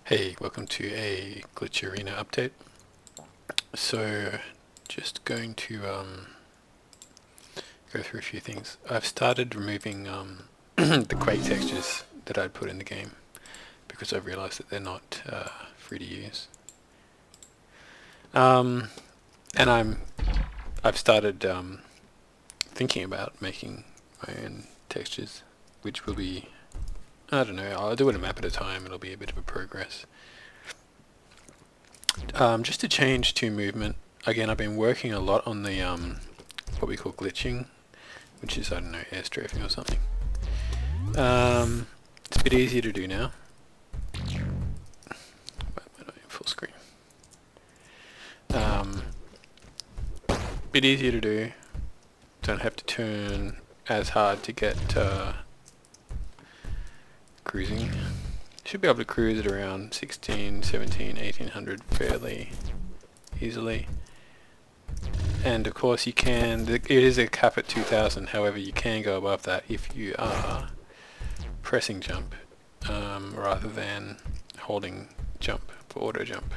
Hey, welcome to a Glitch Arena update. So, just going to go through a few things. I've started removing the Quake textures that I'd put in the game because I've realized that they're not free to use. And I've started thinking about making my own textures, which will be, I don't know, I'll do it a map at a time. It'll be a bit of a progress. Just to change to movement, again, I've been working a lot on the what we call glitching, which is, I don't know, air strafing or something. It's a bit easier to do now. Why am I not in full screen? Bit easier to do. Don't have to turn as hard to get cruising. Should be able to cruise at around 16, 17, 1800 fairly easily. And of course you can, it is a cap at 2000, however you can go above that if you are pressing jump rather than holding jump for auto jump.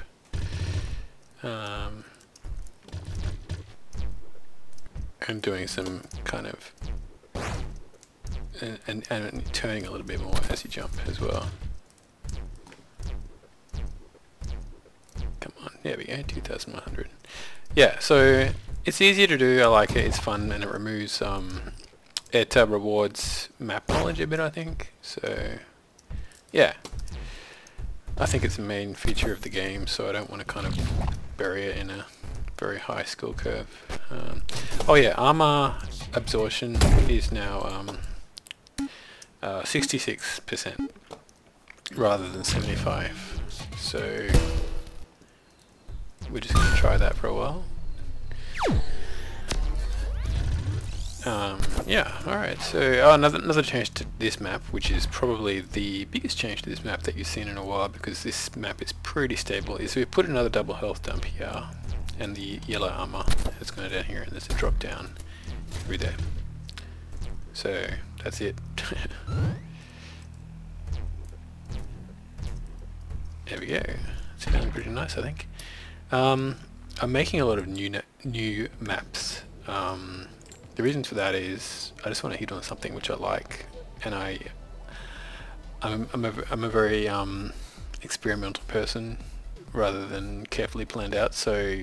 And doing some kind of and turning a little bit more as you jump as well. Come on, there we go, 2100. Yeah, so it's easier to do, I like it, it's fun, and it removes, it rewards map knowledge a bit, I think. So, yeah. I think it's the main feature of the game, so I don't want to kind of bury it in a very high skill curve. Oh yeah, armor absorption is now 66% rather than 75. So we're just going to try that for a while. Yeah, alright, so another change to this map, which is probably the biggest change to this map that you've seen in a while, because this map is pretty stable, is we've put another double health dump here, and the yellow armor has gone down here, and there's a drop down through there. So that's it. There we go. It's feeling pretty nice, I think. I'm making a lot of new maps. The reason for that is I just want to hit on something which I like, and I'm a very experimental person rather than carefully planned out. So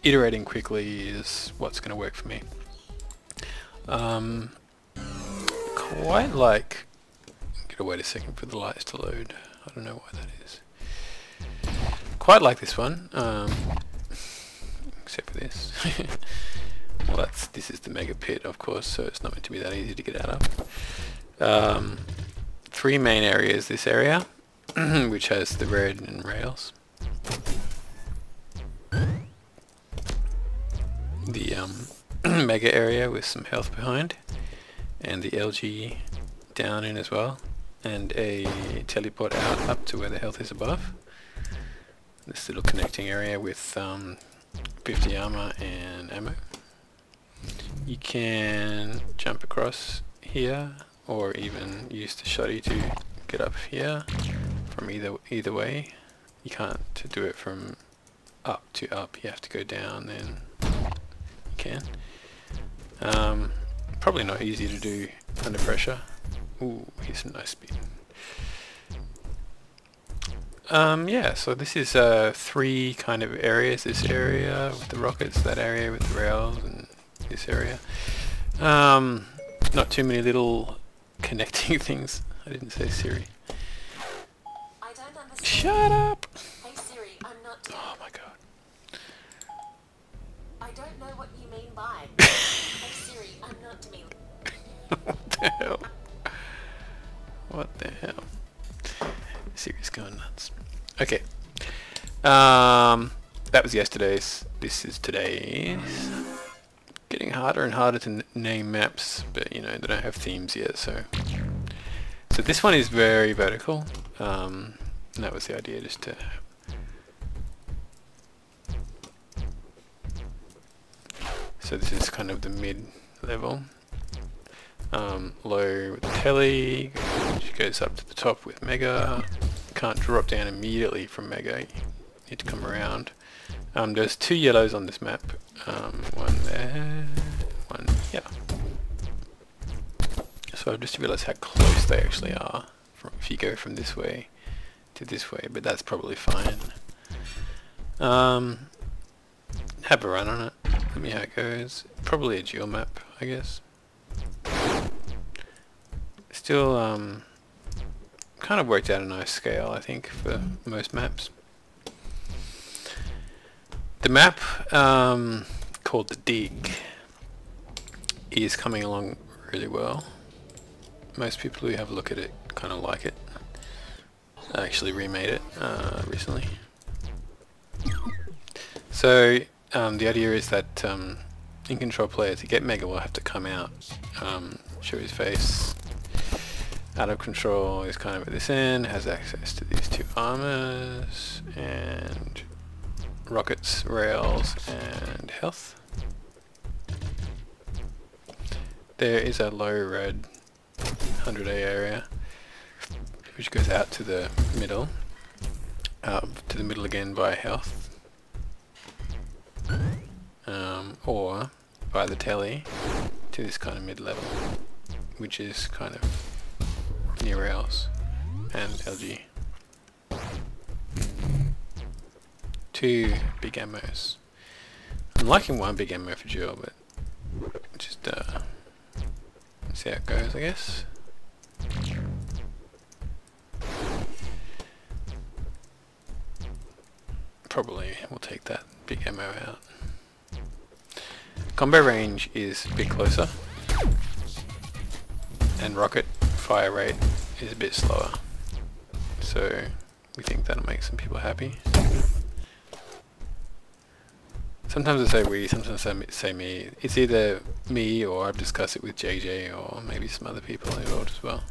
iterating quickly is what's going to work for me. Quite like. Gotta wait a second for the lights to load. I don't know why that is. Quite like this one, except for this. Well, this is the mega pit, of course, so it's not meant to be that easy to get out of. Three main areas. This area, which has the red and rails. The mega area with some health behind, and the LG down in as well, and a teleport out up to where the health is above. This little connecting area with 50 armor and ammo. You can jump across here, or even use the shotty to get up here from either way. You can't do it from up to up, you have to go down, then you can. Probably not easy to do under pressure. Ooh, here's some nice speed. Yeah, so this is three kind of areas. This area with the rockets, that area with the rails, and this area. Not too many little connecting things. I didn't say Siri. I don't understand. Shut up! Hey Siri, I'm not. Oh my god. I don't know what you mean by. Hey Siri, I'm not to me. What the hell? What the hell? Siri's going nuts. Okay. That was yesterday's. This is today's. Getting harder and harder to name maps, but you know, they don't have themes yet, so this one is very vertical. And that was the idea, just to so this is kind of the mid level. Low with the telly, which goes up to the top with mega. can't drop down immediately from Mega. You need to come around. There's 2 yellows on this map. One there, one here. So I've just realised how close they actually are if you go from this way to this way, but that's probably fine. Have a run on it. Let me know how it goes. Probably a duel map, I guess. Still, kind of worked out a nice scale, I think, for most maps. The map, called the Dig, is coming along really well. Most people who have a look at it kind of like it. I actually remade it recently. So the idea is that in control player, to get Mega will have to come out, show his face. Out of control is kind of at this end, has access to these 2 armors, and rockets, rails, and health. There is a low red 100A area, which goes out to the middle again by health. Or by the telly to this kind of mid-level, which is kind of near rails and LG. 2 big ammos. I'm liking 1 big ammo for duel, but just see how it goes, I guess. Probably we'll take that big ammo out. Combo range is a bit closer, and rocket fire rate is a bit slower, so we think that'll make some people happy. Sometimes I say we, sometimes I say me. It's either me or I've discussed it with JJ or maybe some other people involved as well.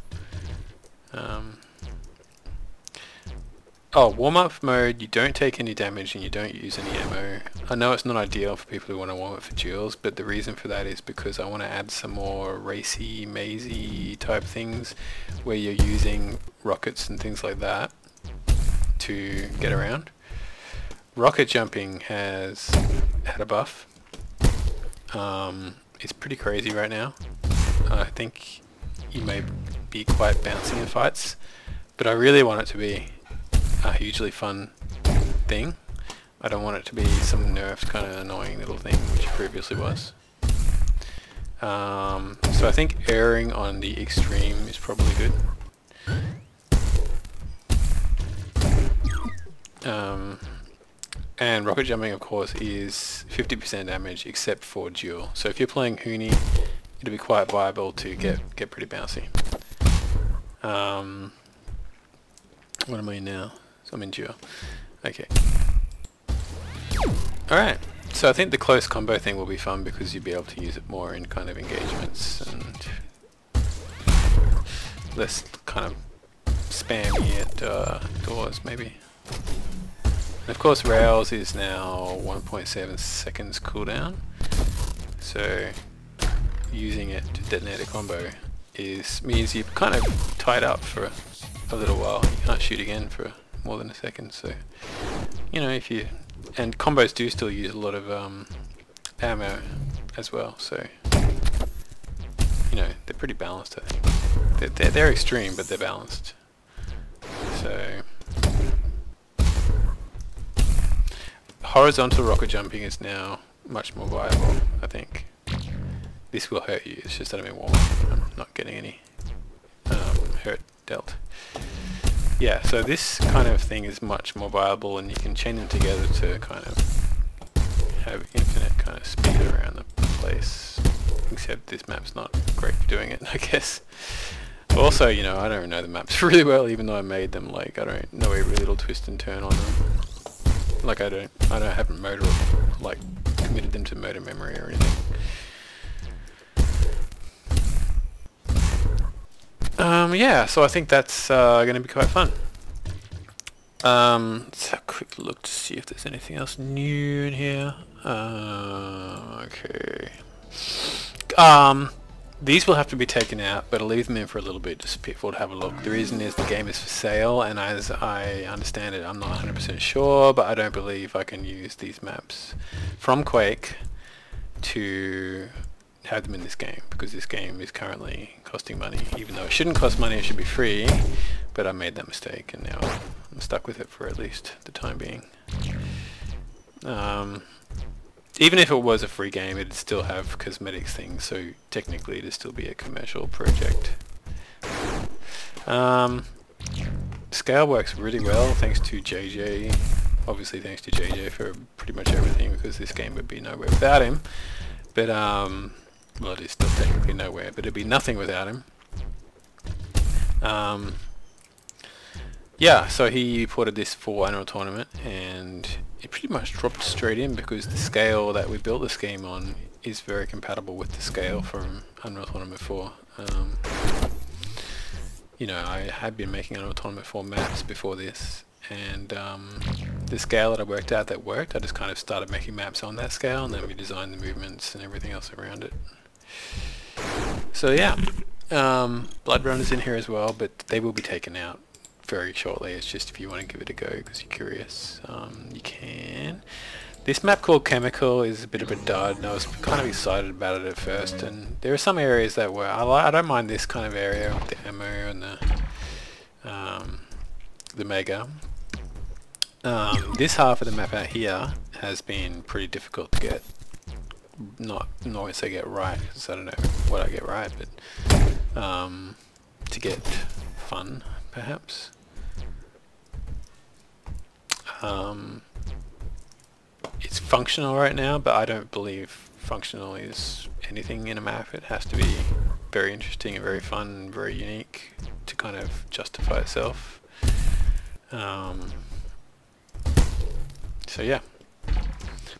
Oh, warm-up mode, you don't take any damage and you don't use any ammo. I know it's not ideal for people who want to warm up for duels, but the reason for that is because I want to add some more racy, mazy type things where you're using rockets and things like that to get around. Rocket jumping has had a buff. It's pretty crazy right now. I think you may be quite bouncy in fights, but I really want it to be a hugely fun thing. I don't want it to be some nerfed kind of annoying little thing, which it previously was. So I think erring on the extreme is probably good. And rocket jumping, of course, is 50% damage except for duel. So if you're playing Huni, it'll be quite viable to get pretty bouncy. What am I in now? So I'm in duel. Okay. Alright. So I think the close combo thing will be fun because you'll be able to use it more in kind of engagements and less kind of spammy at doors maybe. And of course rails is now 1.7 seconds cooldown, so using it to detonate a combo means you're kind of tied up for a little while. You can't shoot again for more than a second, so you know, if you, and combos do still use a lot of ammo as well, so you know, they're pretty balanced. I think they're extreme, but they're balanced. So horizontal rocket jumping is now much more viable, I think. This will hurt you, it's just that I'm in warm up. I'm not getting any hurt dealt. Yeah, so this kind of thing is much more viable, and you can chain them together to kind of have infinite kind of speed around the place. Except this map's not great for doing it, I guess. Also, you know, I don't know the maps really well, even though I made them. Like, I don't know every little twist and turn on them. Like, I haven't like committed them to motor memory or anything. Yeah, so I think that's going to be quite fun. Let's have a quick look to see if there's anything else new in here. Okay. these will have to be taken out, but I'll leave them in for a little bit just for people to have a look. The reason is the game is for sale, and as I understand it, I'm not 100% sure, but I don't believe I can use these maps from Quake to have them in this game, because this game is currently costing money, even though it shouldn't cost money, it should be free, but I made that mistake, and now I'm stuck with it for at least the time being. Even if it was a free game, it'd still have cosmetics things, so technically it'd still be a commercial project. Scale works really well thanks to JJ. Obviously thanks to JJ for pretty much everything, because this game would be nowhere without him. But, well, it is still technically nowhere, but it'd be nothing without him. Yeah, so he ported this for Unreal Tournament, and it pretty much dropped straight in because the scale that we built this game on is very compatible with the scale from Unreal Tournament 4. You know, I had been making Unreal Tournament 4 maps before this, and the scale that I worked out that worked, I just kind of started making maps on that scale, and then we designed the movements and everything else around it. So yeah, Blood Runner's in here as well, but they will be taken out very shortly. It's just if you want to give it a go because you're curious, you can. This map called Chemical is a bit of a dud, and I was kind of excited about it at first, and there are some areas that were, I don't mind this kind of area with the ammo and the mega. This half of the map out here has been pretty difficult to get, not always to get right, because I don't know what I get right, but to get fun perhaps. It's functional right now, but I don't believe functional is anything in a map. It has to be very interesting and very fun and very unique to kind of justify itself. So yeah.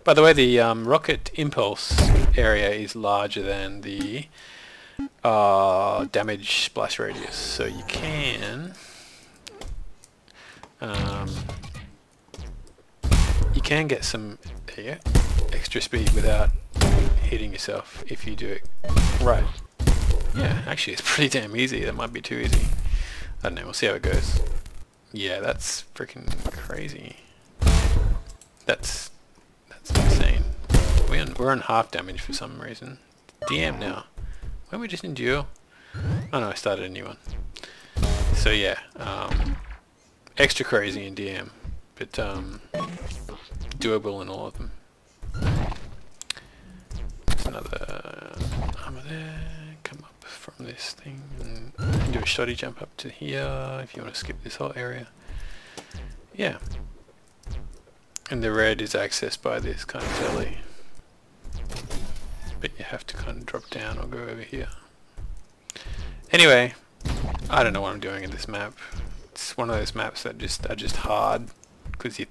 By the way, the rocket impulse area is larger than the damage splash radius, so you can get some extra speed without hitting yourself if you do it right. Yeah, actually it's pretty damn easy. That might be too easy. I don't know, we'll see how it goes. Yeah, that's freaking crazy. That's insane. We're on half damage for some reason. DM now. Weren't we just in duel? Oh no, I started a new one. So yeah, extra crazy in DM, but doable in all of them. There's another armor there. Come up from this thing and do a shoddy jump up to here if you want to skip this whole area. Yeah. And the red is accessed by this kind of telly. But you have to kind of drop down or go over here. Anyway, I don't know what I'm doing in this map. It's one of those maps that are just hard because you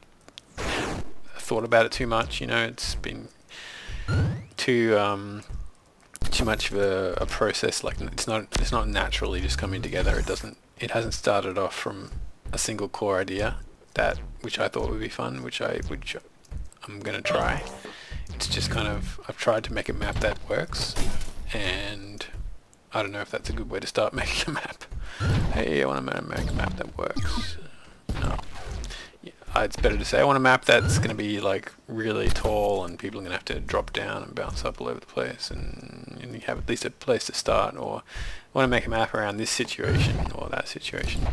thought about it too much. You know, it's been too much of a process. Like it's not naturally just coming together. It hasn't started off from a single core idea which I thought would be fun, which I'm gonna try. It's just kind of, I've tried to make a map that works, and I don't know if that's a good way to start making a map. Hey, I want to make a map that works. No. Yeah, it's better to say I want a map that's going to be like really tall and people are going to have to drop down and bounce up all over the place, and you have at least a place to start, or I want to make a map around this situation or that situation.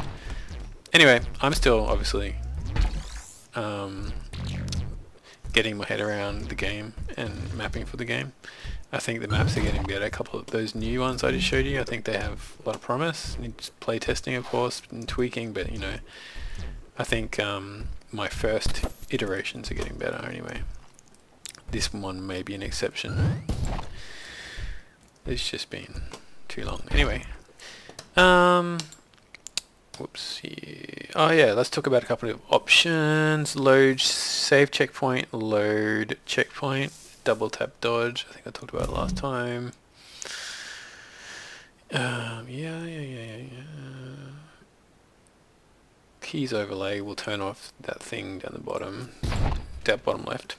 Anyway, I'm still obviously getting my head around the game and mapping for the game. I think the maps are getting better. A couple of those new ones I just showed you, I think they have a lot of promise. Needs play testing, of course, and tweaking, but you know, I think my first iterations are getting better anyway. This one may be an exception. It's just been too long. Anyway, whoops. Oh yeah, let's talk about a couple of options. Load save checkpoint, load checkpoint, double tap dodge. I think I talked about it last time. Yeah. Keys overlay will turn off that thing down the bottom left.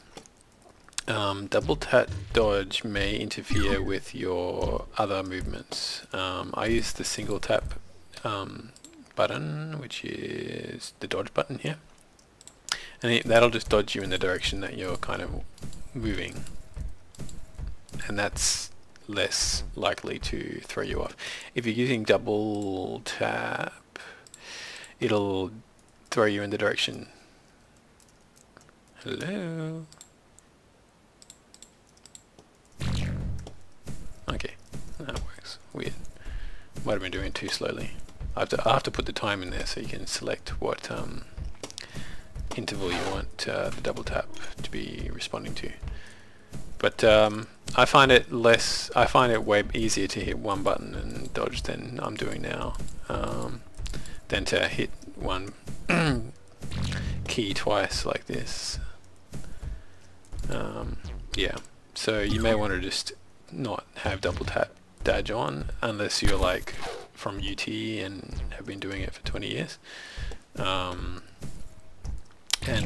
Double tap dodge may interfere with your other movements. I use the single tap button, which is the dodge button here, and that'll just dodge you in the direction that you're kind of moving, and that's less likely to throw you off. If you're using double tap, it'll throw you in the direction. Hello? Okay, that works. Weird. Might have been doing it too slowly. I have to put the time in there so you can select what interval you want the double tap to be responding to. But I find it way easier to hit one button and dodge than I'm doing now, than to hit one key twice like this. Yeah, so you may want to just not have double tap dodge on unless you're like from UT and have been doing it for 20 years, and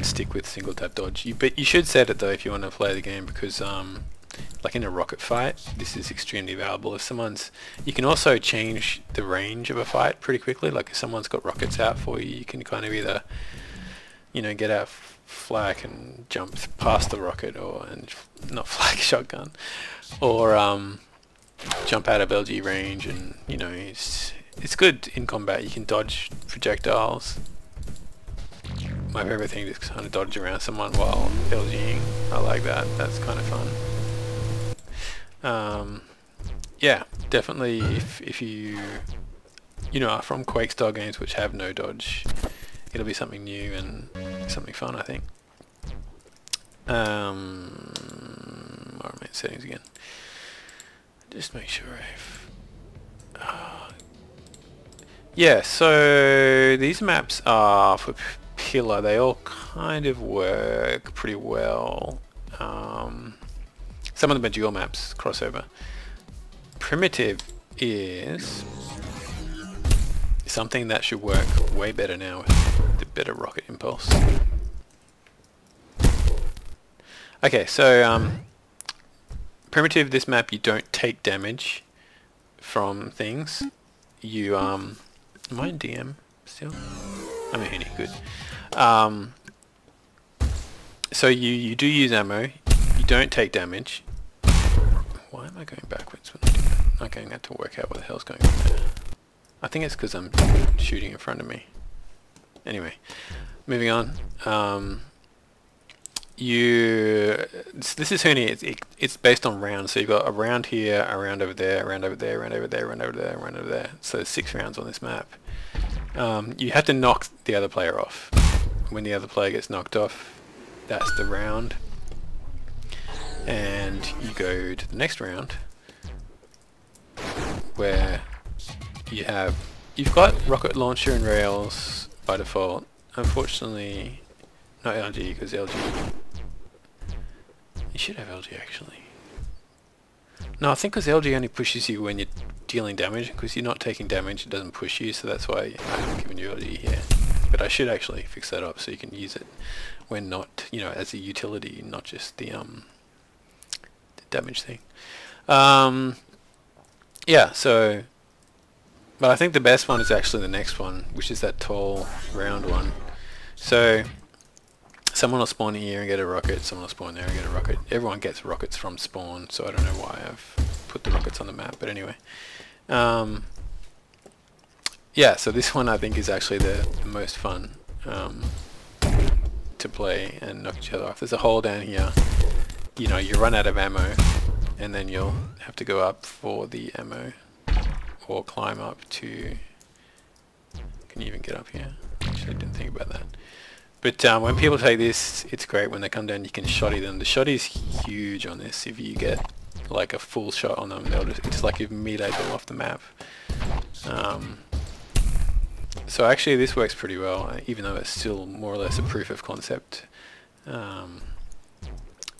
stick with single tap dodge. But you should set it though if you want to play the game, because like in a rocket fight, this is extremely valuable. If you can also change the range of a fight pretty quickly. Like if someone's got rockets out for you, you can kind of either, get out flak and jump past the rocket, and not flak, shotgun, or jump out of LG range, and it's good in combat. You can dodge projectiles. My favorite thing is kind of dodge around someone while LGing. I like that. That's kind of fun. Yeah, definitely. If you are from Quake style games which have no dodge, it'll be something new and something fun, I think. Where am I in settings again? Just make sure yeah, so these maps are for Pillar. They all kind of work pretty well. Some of them are dual maps, crossover. Primitive is something that should work way better now with the better rocket impulse. Okay, so Primitive, this map, you don't take damage from things. You am I in DM still? I'm in Hooney, good. So you do use ammo. You don't take damage. Why am I going backwards when I do that? I'm going to have to work out what the hell's going on there. I think it's because I'm shooting in front of me. Anyway, moving on. This is Hooney. It's based on rounds. So you've got a round here, a round over there, a round over there, a round over there, a round over there, a round over there. So there's 6 rounds on this map. You have to knock the other player off. When the other player gets knocked off, that's the round. And you go to the next round, where you've got rocket launcher and rails by default. Unfortunately, not LG, because LG, you should have LG actually. No, I think because LG only pushes you when you're dealing damage, because you're not taking damage, it doesn't push you, so that's why I haven't given you LG here. But I should actually fix that up so you can use it when not, as a utility, not just the damage thing. Yeah, so, but I think the best one is actually the next one, which is that tall round one. So someone will spawn here and get a rocket, someone will spawn there and get a rocket. Everyone gets rockets from spawn, so I don't know why I've put the rockets on the map, but anyway. Yeah, so this one I think is actually the most fun to play and knock each other off. There's a hole down here. You run out of ammo, and then you'll have to go up for the ammo, or climb up to... Can you even get up here? Actually, I didn't think about that. But when people take this, it's great. When they come down, you can shotty them. The shotty is huge on this. If you get like a full shot on them, it's like you've meleeed them off the map. So actually this works pretty well, even though it's still more or less a proof of concept. And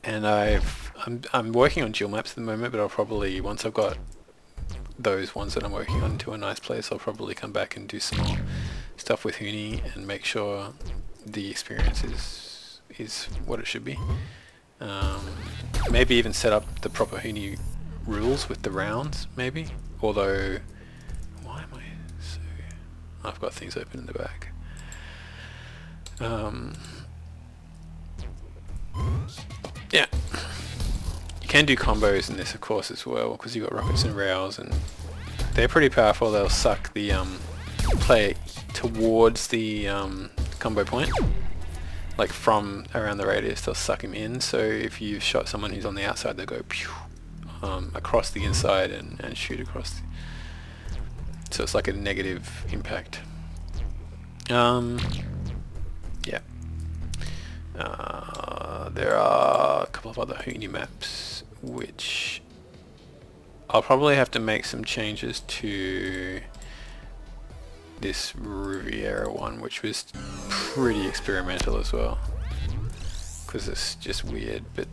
I'm working on dual maps at the moment, but I'll probably, once I've got those ones that I'm working on to a nice place, I'll probably come back and do some more stuff with Hooney and make sure the experience is what it should be. Maybe even set up the proper Huni rules with the rounds, maybe. Although, why am I so... I've got things open in the back. Yeah. You can do combos in this, of course, as well, because you've got rockets and rails, and they're pretty powerful. They'll suck the player towards the combo point. Like from around the radius, they'll suck him in. So if you've shot someone who's on the outside, they'll go pew, across the inside and shoot across. So it's like a negative impact. Yeah. There are a couple of other Huni maps which I'll probably have to make some changes to this Riviera one, which was pretty experimental as well, because it's just weird. But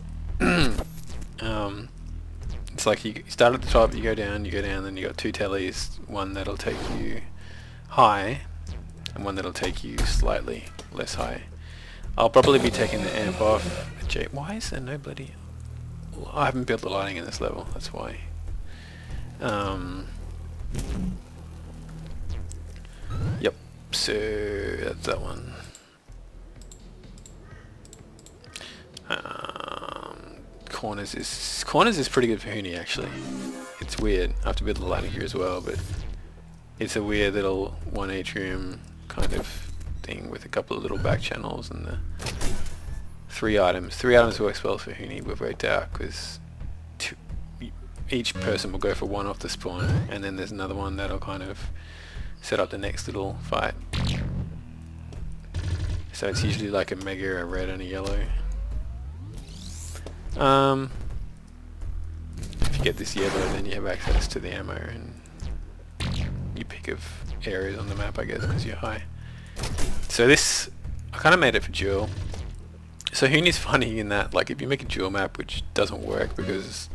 it's like you start at the top, you go down, then you got two tellies, one that'll take you high and one that'll take you slightly less high. I'll probably be taking the amp off. Why is there no bloody... I haven't built the lighting in this level, that's why. Yep, so that's that one. Corners is pretty good for Huni, actually. It's weird. I have to build the lighting here as well, but it's a weird little one atrium kind of thing with a couple of little back channels and the three items. Three items works well for Huni. We've worked out because each person will go for one off the spawn, and then there's another one that'll kind of set up the next little fight. So it's usually like a mega, a red and a yellow. If you get this yellow, then you have access to the ammo and you pick of areas on the map, I guess, because you're high. So this, I kind of made it for duel. So Huni's funny in that, like, if you make a duel map which doesn't work because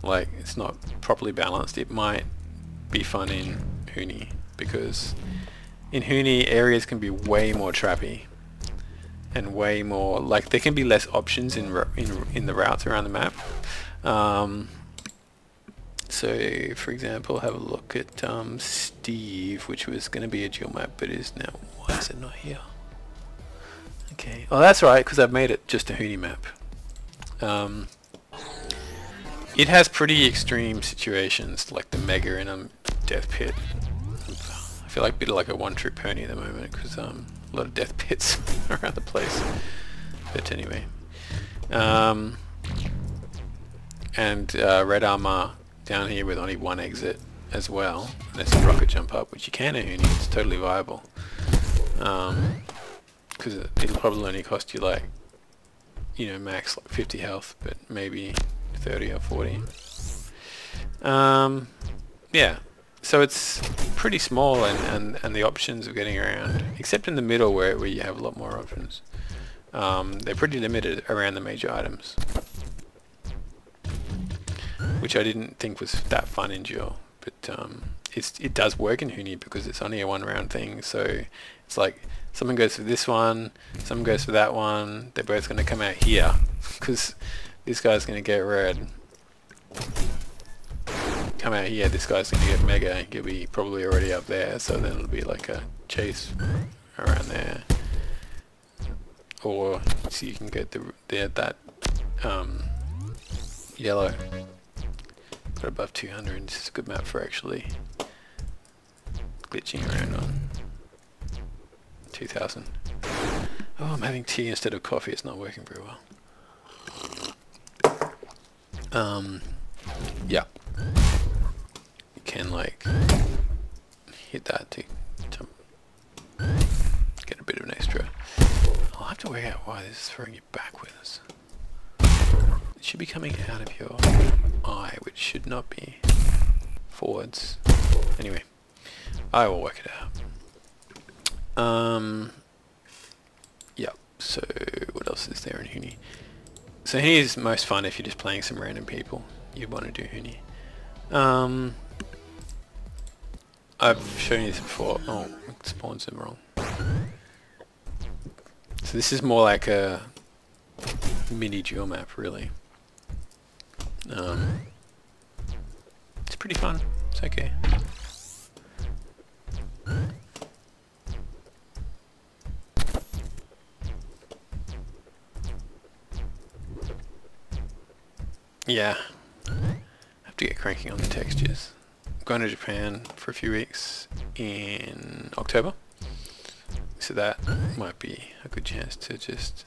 like it's not properly balanced, it might be fun in Huni, because in Huni areas can be way more trappy and way more, like, there can be less options in the routes around the map. So for example, have a look at Steve, which was going to be a duel map but is now, why is it not here? Okay, oh that's right, because I've made it just a Huni map. It has pretty extreme situations, like the mega in a death pit. I feel like a bit like a one-trick pony at the moment, because a lot of death pits around the place. But anyway, and red armor down here with only one exit as well. And there's a rocket jump up, which you can in Huni. It's totally viable, because it'll probably only cost you, like, you know, max like 50 health, but maybe 30 or 40. Yeah, so it's pretty small, and the options of getting around, except in the middle where you have a lot more options, they're pretty limited around the major items, which I didn't think was that fun in duel. But it does work in Huni because it's only a one round thing, so it's like someone goes for this one, someone goes for that one, they're both going to come out here because this guy's going to get red. Come out here, this guy's going to get mega, he'll be probably already up there, so then it'll be like a chase around there. Or so you can get that yellow. Got above 200, this is a good map for actually glitching around on. 2000. Oh, I'm having tea instead of coffee, it's not working very well. Yeah. You can, like, hit that to jump, get a bit of an extra. I'll have to work out why this is throwing you backwards. It should be coming out of your eye, which should not be forwards. Anyway, I will work it out. Yeah, so what else is there in Huni? So Huni is most fun if you're just playing some random people. You want to do Huni. I've shown you this before. Oh, it spawns them wrong. So this is more like a mini duel map, really. It's pretty fun. It's okay. Yeah, I have to get cranking on the textures. I'm going to Japan for a few weeks in October, so that might be a good chance to just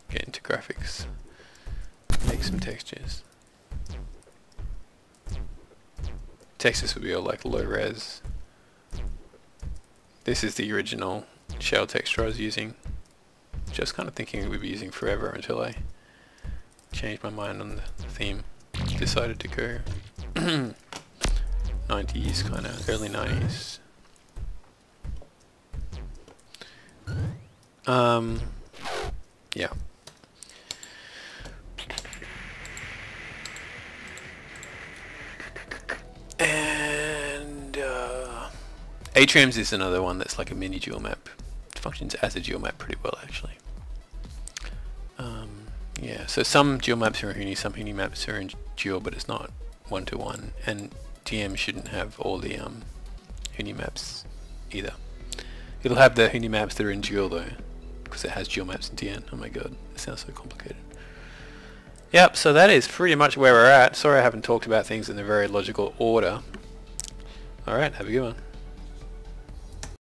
get into graphics, make some textures. Textures will be all like low res. This is the original shell texture I was using. Just kind of thinking we'd be using forever until I changed my mind on the theme. Decided to go 90s, kind of early 90s. Yeah. And Atriums is another one that's like a mini dual map. It functions as a dual map pretty well, actually. Yeah, so some dual maps are in Huni, some Huni maps are in dual, but it's not one-to-one. And DM shouldn't have all the Huni maps either. It'll have the Huni maps that are in dual though, because it has dual maps in DN. Oh my god, it sounds so complicated. Yep, so that is pretty much where we're at. Sorry I haven't talked about things in a very logical order. Alright, have a good one.